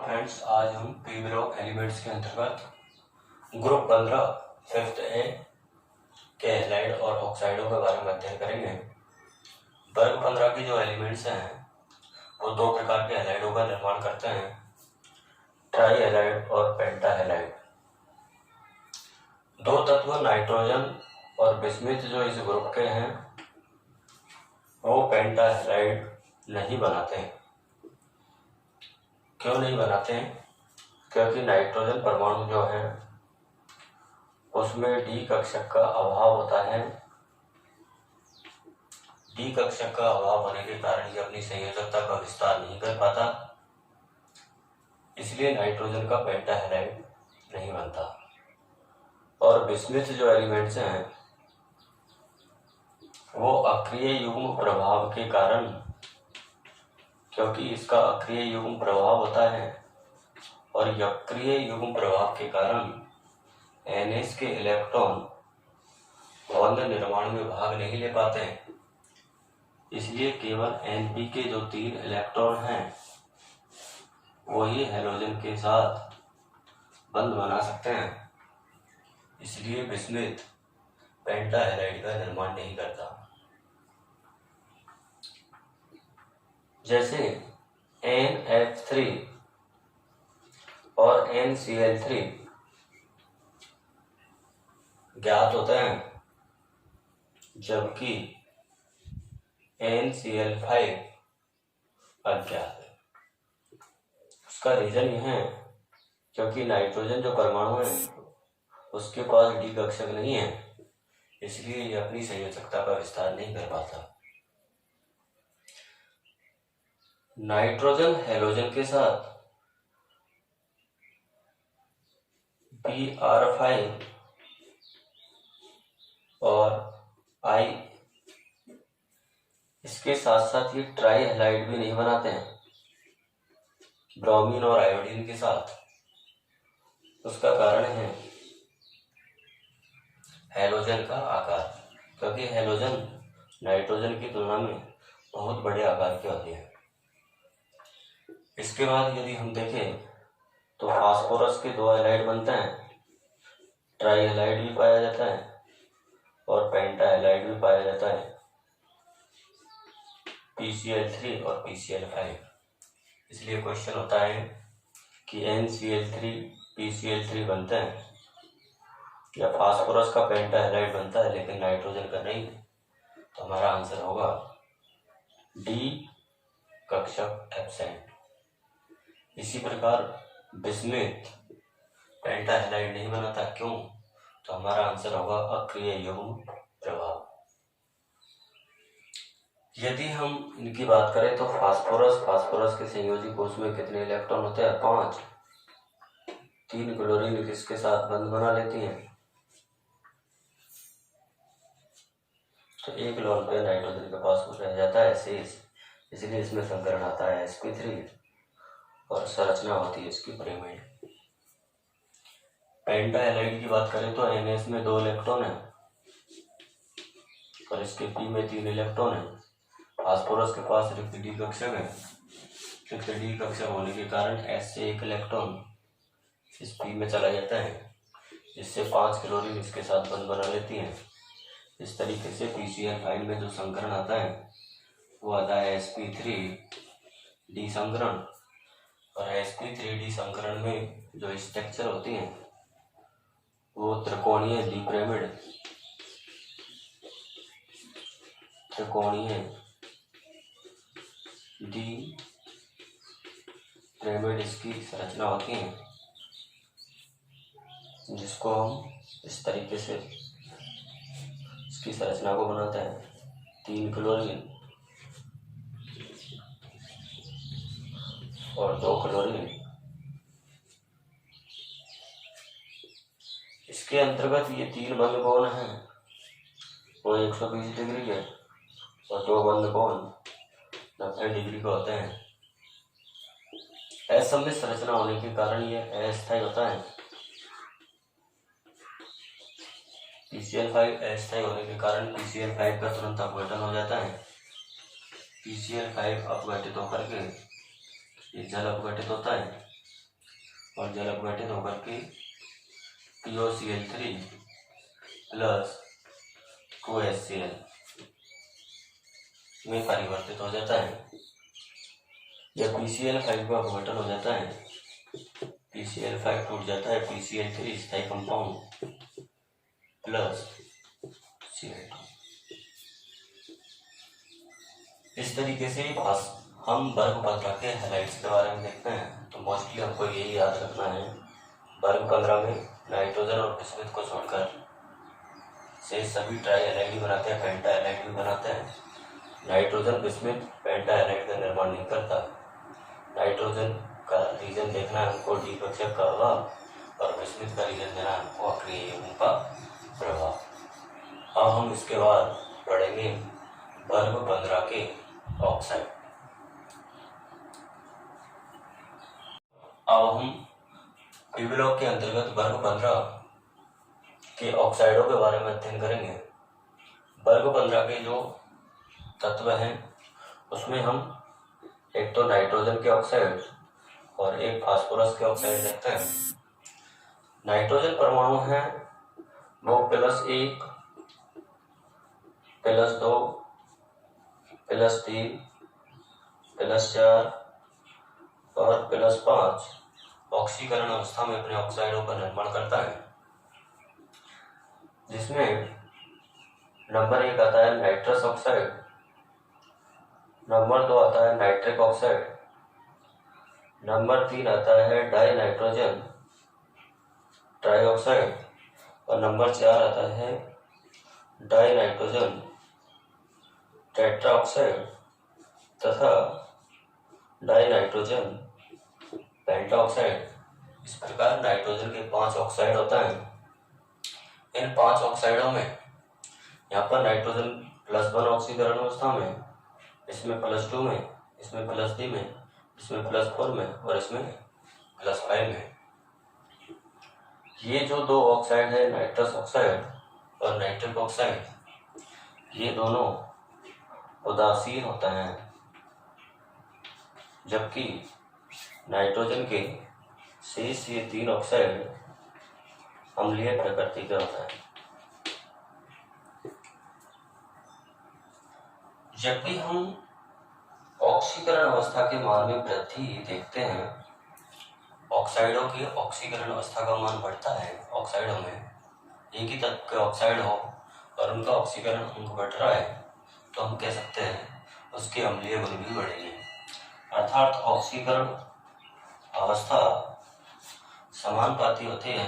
Friends, आज हम P block elements के अंतर्गत ग्रुप 15 फिफ्थ ए के हैलाइड और ऑक्साइडों के बारे में अध्ययन करेंगे। वर्ग 15 की जो एलिमेंट्स हैं वो दो प्रकार के हैलाइडों का निर्माण करते हैं, ट्राई हैलाइड और पेंटा हैलाइड। दो तत्व नाइट्रोजन और बिस्मिथ जो इस ग्रुप के हैं वो पेंटा हैलाइड नहीं बनाते हैं। क्यों नहीं बनाते हैं? क्योंकि नाइट्रोजन परमाणु जो है उसमें डी कक्षक का अभाव होता है। डी कक्षक का अभाव होने के कारण ये अपनी संयोजकता का विस्तार नहीं कर पाता, इसलिए नाइट्रोजन का पेंटा हैलाइड नहीं बनता। और बिस्मिथ जो एलिमेंट्स हैं वो अक्रिय युग्म प्रभाव के कारण, क्योंकि इसका अक्रिय युग्म प्रभाव होता है और यक्रिय युग्म प्रभाव के कारण NH के इलेक्ट्रॉन बॉन्ड निर्माण में भाग नहीं ले पाते हैं। इसलिए केवल Np के जो 3 इलेक्ट्रॉन हैं वही हैलोजन के साथ बंध बना सकते हैं। इसलिए बिस्मिथ पेंटा हैलाइड का निर्माण नहीं करता। जैसे NF3 और NCl3 ज्ञात होते हैं, जबकि NCl5 अज्ञात है। उसका रीजन यह है क्योंकि नाइट्रोजन जो परमाणु है उसके पास डी कक्षक नहीं है, इसलिए ये अपनी संयोजकता का विस्तार नहीं कर पाता। नाइट्रोजन हैलोजन के साथ Br5 और I इसके साथ साथ ये ट्राई हैलाइड भी नहीं बनाते हैं ब्रोमीन और आयोडीन के साथ। उसका कारण है हैलोजन का आकार, क्योंकि हैलोजन नाइट्रोजन की तुलना में बहुत बड़े आकार के होते हैं। इसके बाद यदि हम देखें तो फास्फोरस के 2 हैलाइड बनते हैं, ट्राई हैलाइड भी पाया जाता है और पेंटा हैलाइड भी पाया जाता है, PCl3 और PCl5। इसलिए क्वेश्चन होता है कि NCl3 PCl3 बनते हैं या फास्फोरस का पेंटा हैलाइड बनता है लेकिन नाइट्रोजन का नहीं, तो हमारा आंसर होगा डी कक्षक एब्सेंट। इसी प्रकार बिस्मिथ पेंटा हैलाइड नहीं बनाता, क्यों? तो हमारा आंसर होगा अक्रिय युग्म प्रभाव। यदि हम इनकी बात करें तो फास्फोरस के संयोजी कोष में कितने इलेक्ट्रॉन होते हैं? 5। 3 क्लोरीन किसके साथ बंध बना लेती हैं, तो एक लोन पे नाइट्रोजन के पास रह जाता है शेष, इसलिए इसमें संकरण आता है sp3 और संरचना होती है इसकी पिरामिड। पेंटा हैलाइड की बात करें तो NH में 2 इलेक्ट्रॉन है और इसके P में 3 इलेक्ट्रॉन है। फास्फोरस के पास रिक्त डी कक्षक है, रिक्त डी कक्षक होने के कारण S से 1 इलेक्ट्रॉन इस P में चला जाता है, जिससे 5 क्लोरीन इसके साथ बंध बना लेती हैं। इस तरीके से PCl5 में जो संकरण आता है वो आता है sp3d संकरण, और sp3d संकरण में जो स्ट्रक्चर होती हैं वो त्रिकोणीय द्विपिरामिड, त्रिकोणीय द्विपिरामिड इसकी संरचना होती है, जिसको हम इस तरीके से इसकी संरचना को बनाते हैं। 3 क्लोरीन और 2 क्लोरीन। इसके अंतर्गत ये 3 बंध कोण हैं वो 120 डिग्री के और 2 बंध कोण 90 डिग्री के होते हैं। असममित संरचना होने के कारण ये अस्थायी होता है। PCl5 अस्थायी होने के कारण PCl5 का तुरंत अपघटन हो जाता है। PCl5 अपघटित होकर के ये जल अपघटित होता है और जल अपघटित होकर के POCl3 प्लस 2HCl में परिवर्तित हो जाता है। जब PCl5 का अपघटन हो जाता है, PCl5 टूट जाता है PCl3 स्थायी कंपाउंड प्लस Cl2। इस तरीके से हम वर्ग 15 के हैलाइड्स के बारे में देखते हैं। तो मोस्टली हमको यही याद रखना है, वर्ग 15 में नाइट्रोजन और बिस्मुथ को छोड़कर से सभी ट्राई हैलाइड बनाते हैं, पेंटा हैलाइड भी बनाते हैं। नाइट्रोजन बिस्मुथ पेंटा हैलाइड का निर्माण नहीं करता। नाइट्रोजन का रीजन देखना है हमको डीपक्षक का अभाव और बिस्मुथ का रीजन देना है हमको अक्रिय यौगिकों का प्रभाव। अब हम इसके बाद पढ़ेंगे वर्ग 15 के ऑक्साइड। अब हम पी ब्लॉक के अंतर्गत वर्ग 15 के ऑक्साइडों के बारे में अध्ययन करेंगे। वर्ग 15 के जो तत्व हैं उसमें हम एक तो नाइट्रोजन के ऑक्साइड और एक फास्फोरस के ऑक्साइड देखते हैं। नाइट्रोजन परमाणु हैं वो +1, +2, +3, +4 और +5 ऑक्सीकरण अवस्था में अपने ऑक्साइडों का निर्माण करता है, जिसमें नंबर 1 आता है नाइट्रस ऑक्साइड, नंबर 2 आता है नाइट्रिक ऑक्साइड, नंबर 3 आता है डाई नाइट्रोजन ट्राइऑक्साइड और नंबर 4 आता है डाई नाइट्रोजन टेट्राऑक्साइड तथा डाई नाइट्रोजन पेंटाऑक्साइड। इस प्रकार नाइट्रोजन के 5 ऑक्साइड होता है। इन 5 ऑक्साइडों में यहाँ पर नाइट्रोजन +1 ऑक्सीकरण अवस्था में, इसमें +2 में, इसमें +3 में, इसमें +4 में और इसमें +5 में। ये जो 2 ऑक्साइड है नाइट्रस ऑक्साइड और नाइट्रिक ऑक्साइड, ये दोनों उदासीन होते हैं, जबकि नाइट्रोजन के शेष ये 3 ऑक्साइड अम्लीय प्रकृति के होते हैं। जब भी हम ऑक्सीकरण अवस्था के मान में वृद्धि देखते हैं, ऑक्साइडों की ऑक्सीकरण अवस्था का मान बढ़ता है। ऑक्साइडों में एक ही तत्व के ऑक्साइड हो और उनका ऑक्सीकरण अंक बढ़ रहा है तो हम कह सकते हैं उसके अम्लीय गुण भी बढ़ेंगे, अर्थात ऑक्सीकरण अवस्था समानुपाती होती है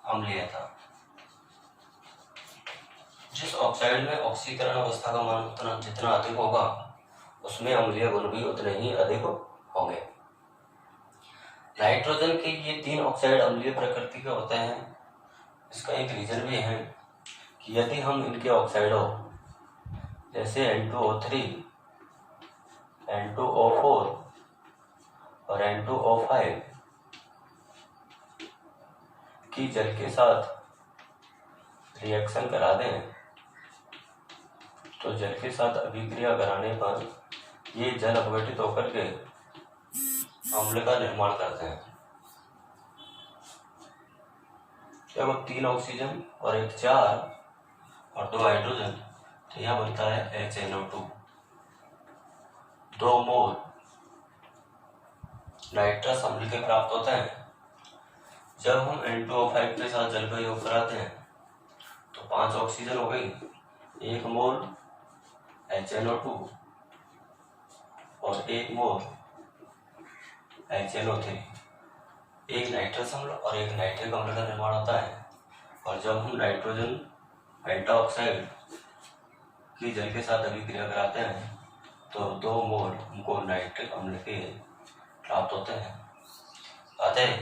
अम्लीयता। जिस ऑक्साइड में ऑक्सीकरण अवस्था का मान जितना अधिक होगा उसमें अम्लीय गुण भी उतने ही अधिक होंगे। नाइट्रोजन के ये 3 ऑक्साइड अम्लीय प्रकृति के होते हैं। इसका एक रीजन भी है कि यदि हम इनके ऑक्साइडों जैसे N2O3, N2O4 और N2O5 की जल के साथ रिएक्शन करा दें तो जल के साथ अभिक्रिया कराने पर ये जल अपघटित होकर के अम्ल का निर्माण करते हैं। देखो 3 ऑक्सीजन और 1 4 और 2 हाइड्रोजन, तो यह बनता है HNO2। 2 मोल नाइट्रस अम्ल के प्राप्त होते हैं। जब हम N2O5 के साथ जल का योग कराते हैं तो 5 ऑक्सीजन हो गई, 1 मोल HNO2 और 1 मोल HNO3, एक नाइट्रस अम्ल और एक नाइट्रिक अम्ल का निर्माण होता है। और जब हम नाइट्रोजन पेंटाऑक्साइड की जल के साथ अभिक्रिया कराते हैं तो 2 मोल हमको नाइट्रिक अम्ल के प्राप्त होते हैं। अतः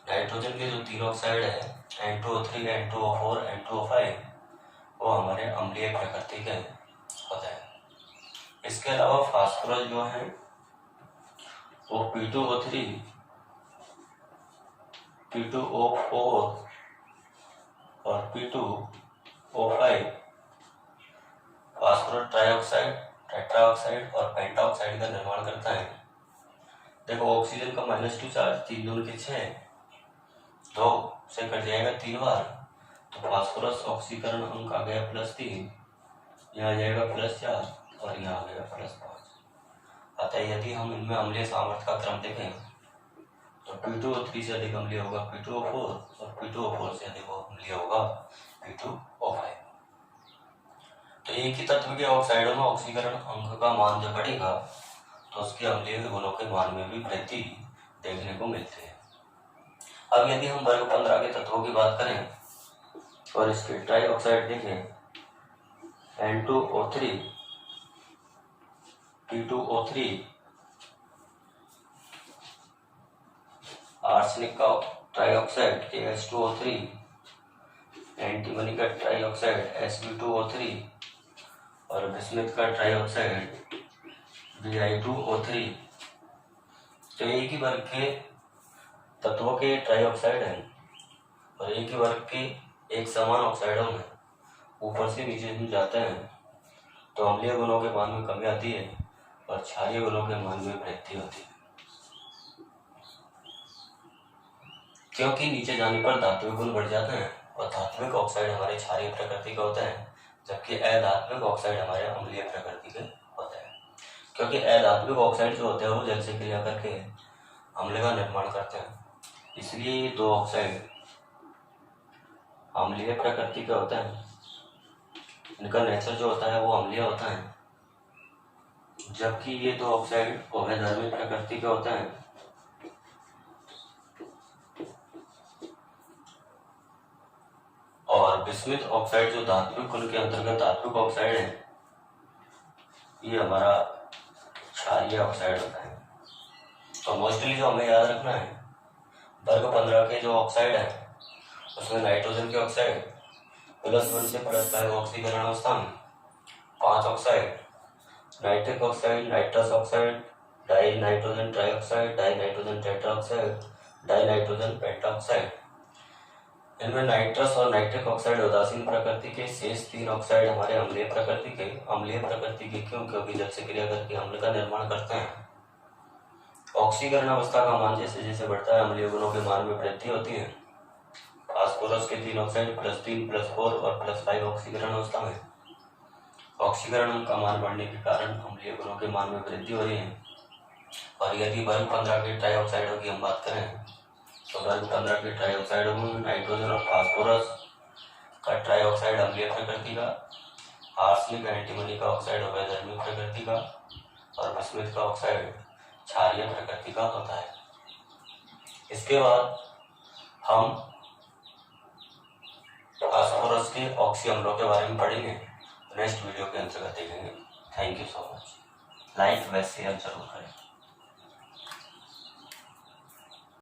नाइट्रोजन के जो 3 ऑक्साइड है N2O3, N2O4, N2O5 वो हमारे अम्लीय प्रकृति के होते हैं। इसके अलावा फास्फोरस जो है वो P2O3, P2O4 और P2O5 फास्फोरस ट्राइऑक्साइड, टेट्राऑक्साइड और पेंटाऑक्साइड का निर्माण करता है। देखो ऑक्सीजन का -2 चार्ज, 3 दूनी के 6 2 से कट जाएगा 3 बार, तो फास्फोरस ऑक्सीकरण अंक आ गया +3, यहाँ आ जाएगा +4 और यहाँ आ गया +5। अतः यदि हम इनमें अम्लीय सामर्थ्य का क्रम देखें तो P2O3 से अधिक अम्लीय होगा P2O4 और P2O4 से अधिक अम्लीय होगा P2O5। तो एक ही तत्व के ऑक्साइडों में ऑक्सीकरण अंक का मान जब बढ़ेगा तो उसके अम्लीय गुणों के मान में भी वृद्धि देखने को मिलती है। अब यदि हम वर्ग 15 के तत्वों की बात करें और इसके ट्राई ऑक्साइड देखें N2O3, P2O3, आर्सेनिक का ट्राइऑक्साइड KH2O3, एंटीमनी का ट्राइऑक्साइड Sb2O3 और बिस्मिथ का ट्राइऑक्साइड Bi2O3। तो एक ही वर्ग के तत्वों के ट्राइऑक्साइड हैं और एक ही वर्ग के एक समान ऑक्साइडों में ऊपर से नीचे हम जाते हैं तो अम्लीय गुणों के मान में कमी आती है और क्षारीय गुणों के मान में वृद्धि होती है, क्योंकि नीचे जाने पर धात्विक गुण बढ़ जाते हैं और धात्विक ऑक्साइड हमारे क्षारीय प्रकृति के होते हैं, जबकि अधात्विक ऑक्साइड हमारे अम्लीय प्रकृति के होते हैं। क्योंकि अधात्विक ऑक्साइड जो होते हैं वो जल से क्रिया करके अम्ल का निर्माण करते हैं, इसलिए ये 2 ऑक्साइड अम्लीय प्रकृति के होते हैं। इनका नेचर जो होता है वो अम्लीय होता है, जबकि ये 2 ऑक्साइड उभयधर्मी प्रकृति के होते हैं। और बिस्मिथ ऑक्साइड जो धात्विक गुण के अंतर्गत धात्विक ऑक्साइड है, ये हमारा क्षारीय ऑक्साइड होता है। तो मोस्टली जो हमें याद रखना है, वर्ग 15 के जो ऑक्साइड है उसमें नाइट्रोजन के ऑक्साइड +1 से +5 ऑक्सीकरण अवस्था में 5 oxide, nitric oxide, nitrous oxide, die nitrogen trioxide, die nitrogen tetroxide, die nitrogen pentoxide. इनमें नाइट्रस और नाइट्रिक ऑक्साइड उदासीन प्रकृति के, शेष 3 ऑक्साइड हमारे अम्लीय प्रकृति के। अम्लीय प्रकृति के क्यों? क्योंकि जल से क्रिया करके अम्ल का निर्माण करते हैं। ऑक्सीकरण अवस्था का मान जैसे जैसे बढ़ता है अम्लीय गुणों के मान में वृद्धि होती है। फास्फोरस के 3 ऑक्साइड +3, +4 और +5 ऑक्सीकरण अवस्था में ऑक्सीकरण का मान बढ़ने के कारण अम्लीय गुणों के मान में वृद्धि हो रही है। और यदि वर्ग 15 के ट्राइऑक्साइडों की हम बात करें तो वर्ग 15 के ट्राइऑक्साइडों में नाइट्रोजन और फास्फोरस का ट्राइऑक्साइड अम्लीय प्रकृति का, आर्सेनिक एंटीमनी का ऑक्साइड उभयधर्मी प्रकृति का और बिस्मिथ का ऑक्साइड क्षारीय प्रकृति का होता है। इसके बाद हम फास्फोरस के ऑक्सी अम्लों के बारे में पढ़ेंगे, नेक्स्ट वीडियो के अंतर्गत देखेंगे। Thank you so much. Like व शेयर जरूर करें।